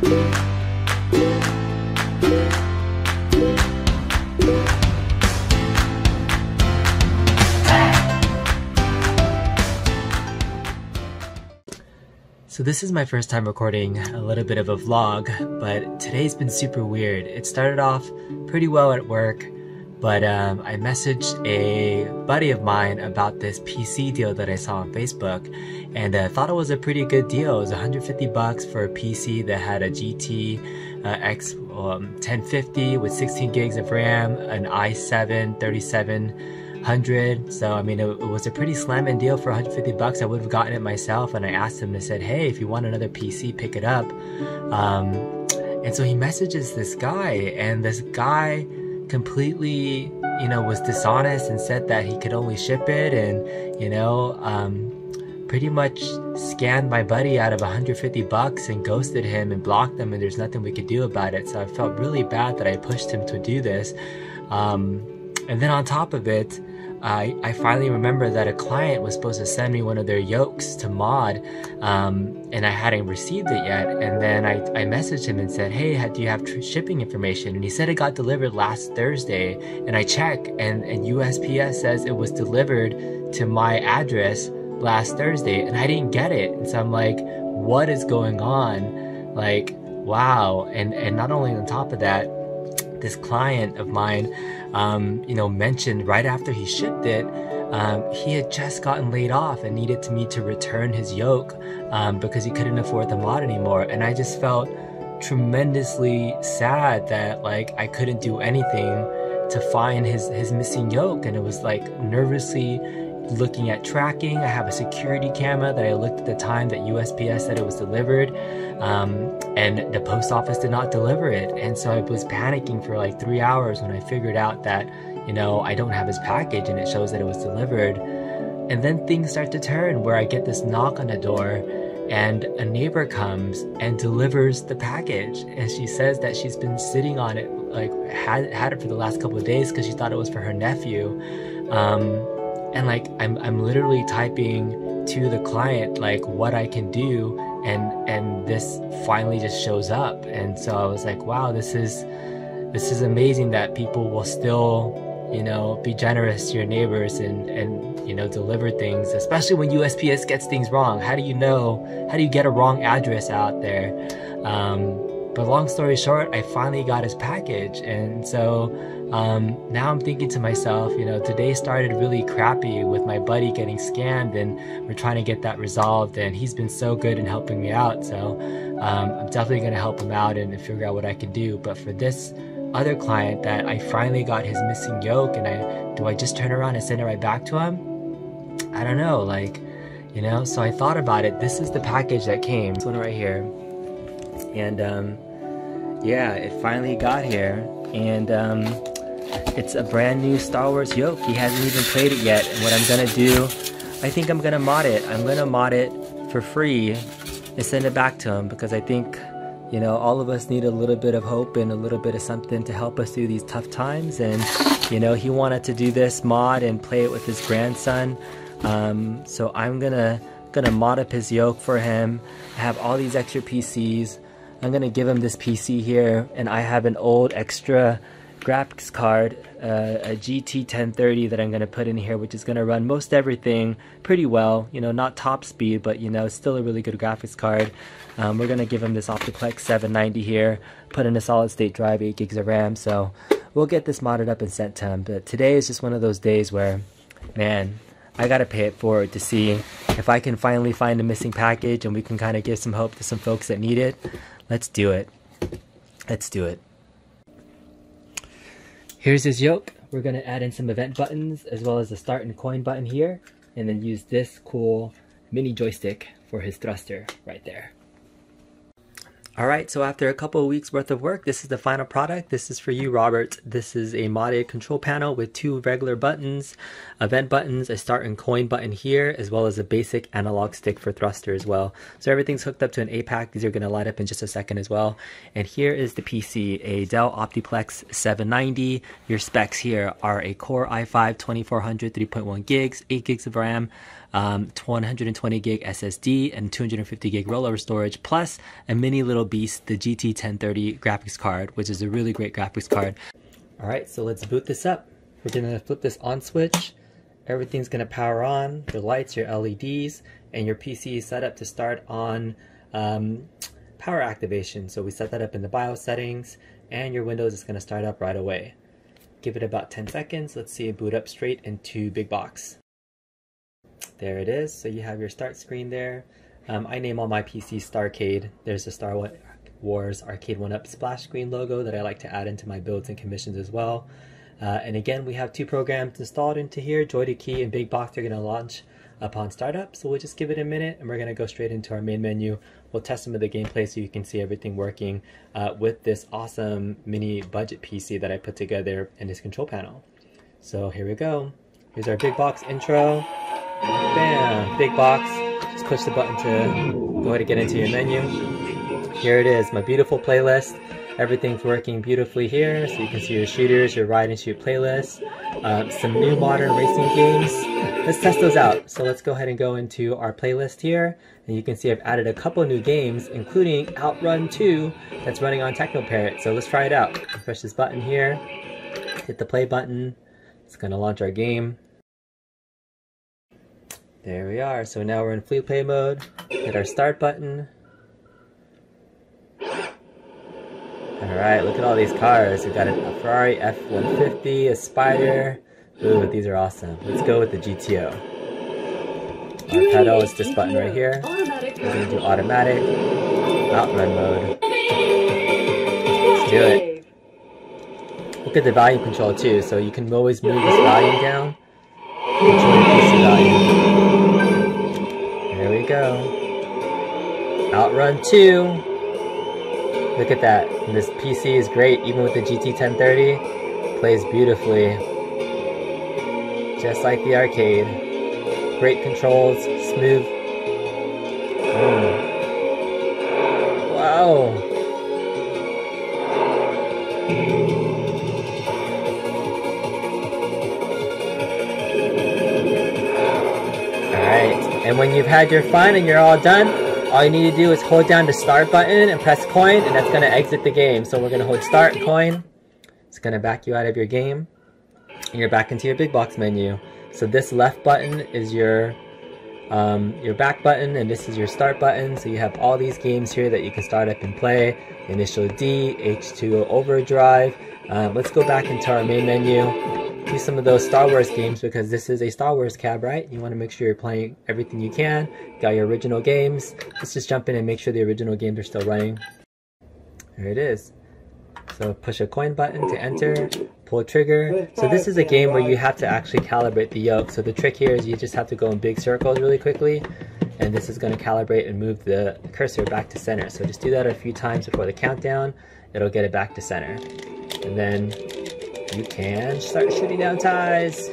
So this is my first time recording a little bit of a vlog, but today's been super weird. It started off pretty well at work, but I messaged a buddy of mine about this PC deal that I saw on Facebook, and thought it was a pretty good deal. It was 150 bucks for a PC that had a GT X 1050 with 16 gigs of RAM, an i7 3700. So I mean, it was a pretty slamming deal for 150 bucks. I would have gotten it myself, and I asked him, and I said, hey, if you want another PC, pick it up. And so he messages this guy, and this guy completely, was dishonest and said that he could only ship it, and pretty much scanned my buddy out of 150 bucks and ghosted him and blocked him, and there's nothing we could do about it. So I felt really bad that I pushed him to do this. And then on top of it, I finally remembered that a client was supposed to send me one of their yokes to mod, and I hadn't received it yet. And then I messaged him and said, hey, do you have shipping information? And he said it got delivered last Thursday. And I checked, and USPS says it was delivered to my address last Thursday, and I didn't get it. And so I'm like, what is going on? Like, wow. And not only on top of that, this client of mine, mentioned right after he shipped it, he had just gotten laid off and needed me to return his yoke because he couldn't afford the mod anymore. And I just felt tremendously sad that I couldn't do anything to find his missing yoke. And it was nervously looking at tracking. I have a security camera that I looked at the time that USPS said it was delivered, and the post office did not deliver it. And so I was panicking for 3 hours when I figured out that I don't have his package, and it shows that it was delivered. And then things start to turn where I get this knock on the door, and a neighbor comes and delivers the package, and she says that she's been sitting on it, had it for the last couple of days because she thought it was for her nephew. And I'm literally typing to the client what I can do, and this finally just shows up. And so I was like, wow, this is amazing that people will still be generous to your neighbors and deliver things, especially when USPS gets things wrong. How do you get a wrong address out there? But long story short, I finally got his package. And so now I'm thinking to myself, today started really crappy with my buddy getting scammed, and we're trying to get that resolved, and he's been so good in helping me out. So I'm definitely going to help him out and figure out what I can do. But for this other client that I finally got his missing yoke, and do I just turn around and send it right back to him? I don't know, so I thought about it. This is the package that came, this one right here. And yeah, it finally got here, and it's a brand new Star Wars yoke. He hasn't even played it yet, and what I'm gonna do, I think I'm gonna mod it. I'm gonna mod it for free and send it back to him, because I think all of us need a little bit of hope and a little bit of something to help us through these tough times. And he wanted to do this mod and play it with his grandson, so I'm gonna mod up his yoke for him. I have all these extra PCs. I'm gonna give him this PC here, and I have an old extra graphics card, a GT 1030 that I'm gonna put in here, which is gonna run most everything pretty well. Not top speed, but it's still a really good graphics card. We're gonna give him this Optiplex 790 here, put in a solid state drive, 8 gigs of RAM. So we'll get this modded up and sent to him. But today is just one of those days where, man, I gotta pay it forward to see if I can finally find a missing package, and we can kind of give some hope to some folks that need it. Let's do it. Let's do it. Here's his yoke. We're gonna add in some event buttons as well as the start and coin button here, and then use this cool mini joystick for his thruster right there. Alright, so after a couple of weeks worth of work, this is the final product. This is for you, Robert. This is a modded control panel with 2 regular buttons, event buttons, a start and coin button here, as well as a basic analog stick for thruster as well. So everything's hooked up to an APAC. These are going to light up in just a second as well. And here is the PC, a Dell Optiplex 790. Your specs here are a Core i5 2400 3.1 gigs, 8 gigs of RAM, 120 gig SSD, and 250 gig rollover storage, plus a mini little beast, the GT 1030 graphics card, which is a really great graphics card. All right, so let's boot this up. We're gonna flip this on switch. Everything's gonna power on, the lights, your LEDs, and your PC is set up to start on power activation. So we set that up in the BIOS settings, and your Windows is gonna start up right away. Give it about 10 seconds. Let's see it boot up straight into Big Box. There it is. So you have your start screen there. I name all my PCs Starcade. There's a Star Wars Arcade 1-Up splash screen logo that I like to add into my builds and commissions as well. And again, we have 2 programs installed into here. Joy2Key and Big Box are going to launch upon startup. So we'll just give it a minute and we're going to go straight into our main menu. We'll test some of the gameplay so you can see everything working with this awesome mini budget PC that I put together in this control panel. So here we go. Here's our Big Box intro. Bam! Big Box. Just push the button to go ahead and get into your menu. Here it is, my beautiful playlist. Everything's working beautifully here, so you can see your shooters, your ride and shoot playlist, some new modern racing games. Let's test those out. So let's go ahead and go into our playlist here, and you can see I've added a couple new games, including Outrun 2, that's running on Technoparrot. So let's try it out. Push this button here, hit the play button. It's gonna launch our game. There we are. So now we're in free play mode. Hit our start button. Alright, look at all these cars. We've got a Ferrari F-150, a Spider. Ooh, these are awesome. Let's go with the GTO. Our pedal is this button right here. We're going to do automatic. Outrun mode. Let's do it. Look at the volume control too, so you can always move this volume down. Control your PC volume. There we go. Outrun 2. Look at that. And this PC is great, even with the GT 1030. Plays beautifully. Just like the arcade. Great controls, smooth. Wow. Alright, and when you've had your fun and you're all done, all you need to do is hold down the start button and press coin, and that's going to exit the game. So we're going to hold start coin. It's going to back you out of your game. And you're back into your Big Box menu. So this left button is your back button, and this is your start button. So you have all these games here that you can start up and play. Initial D, H2O Overdrive. Let's go back into our main menu. Do some of those Star Wars games, because this is a Star Wars cab, right? You want to make sure you're playing everything you can. Got your original games. Let's just jump in and make sure the original games are still running. There it is. So push a coin button to enter, pull trigger. So this is a game where you have to actually calibrate the yoke. So the trick here is you just have to go in big circles really quickly, and this is going to calibrate and move the cursor back to center. So just do that a few times before the countdown. It'll get it back to center. And then you can start shooting down ties,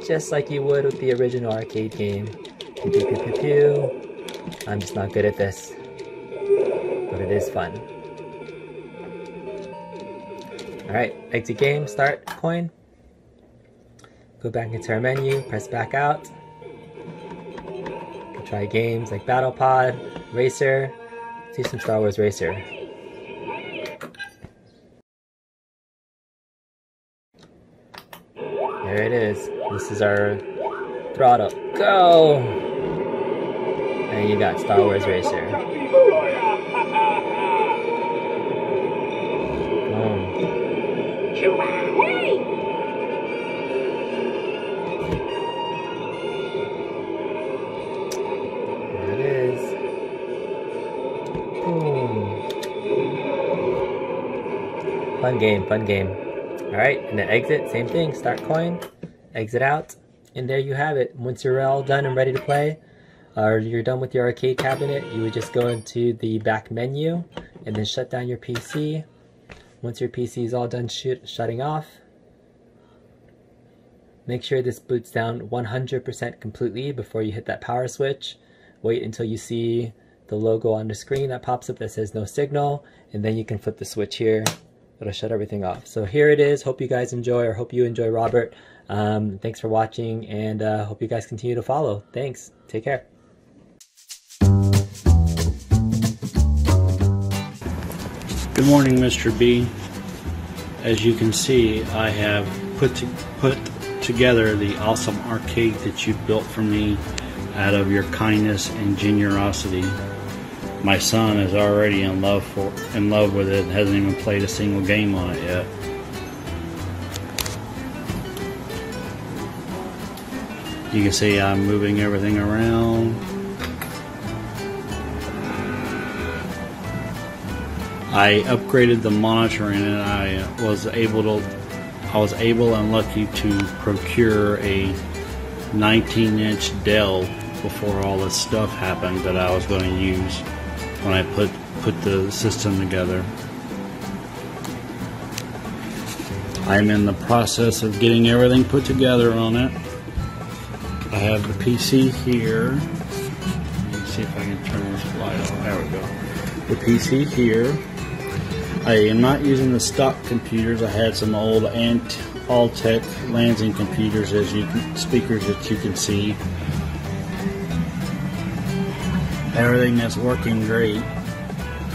just like you would with the original arcade game. Pew, pew, pew, pew, pew. I'm just not good at this, but it is fun. Alright, exit game, start coin. Go back into our menu, press back out. You can try games like Battle Pod, Racer. Let's do some Star Wars Racer. There it is. This is our throttle. Go! And you got Star Wars Racer. There it is. Boom. Fun game, fun game. Alright, and then exit, same thing, start coin, exit out, and there you have it. Once you're all done and ready to play, or you're done with your arcade cabinet, you would just go into the back menu and then shut down your PC. Once your PC is all done shutting off, make sure this boots down 100% completely before you hit that power switch. Wait until you see the logo on the screen that pops up that says no signal, and then you can flip the switch here. It'll shut everything off. So here it is. Hope you guys enjoy, or hope you enjoy, Robert. Thanks for watching, and hope you guys continue to follow. Thanks. Take care. Good morning, Mr. B. As you can see, I have put together the awesome arcade that you built for me out of your kindness and generosity. My son is already in love with it and hasn't even played a single game on it yet. You can see I'm moving everything around. I upgraded the monitor in it. I was able and lucky to procure a 19-inch Dell before all this stuff happened that I was going to use when I put the system together. I'm in the process of getting everything put together on it. I have the PC here. Let me see if I can turn this light on. There we go. The PC here. I am not using the stock computers. I had some old Altec Lansing computers, speakers that you can see. Everything is working great.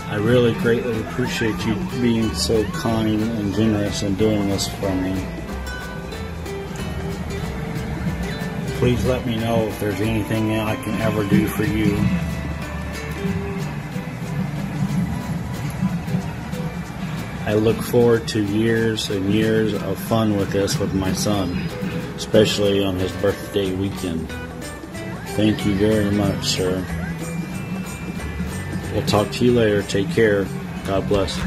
I really greatly appreciate you being so kind and generous in doing this for me. Please let me know if there's anything I can ever do for you. I look forward to years and years of fun with this with my son, especially on his birthday weekend. Thank you very much, sir. We'll talk to you later. Take care. God bless.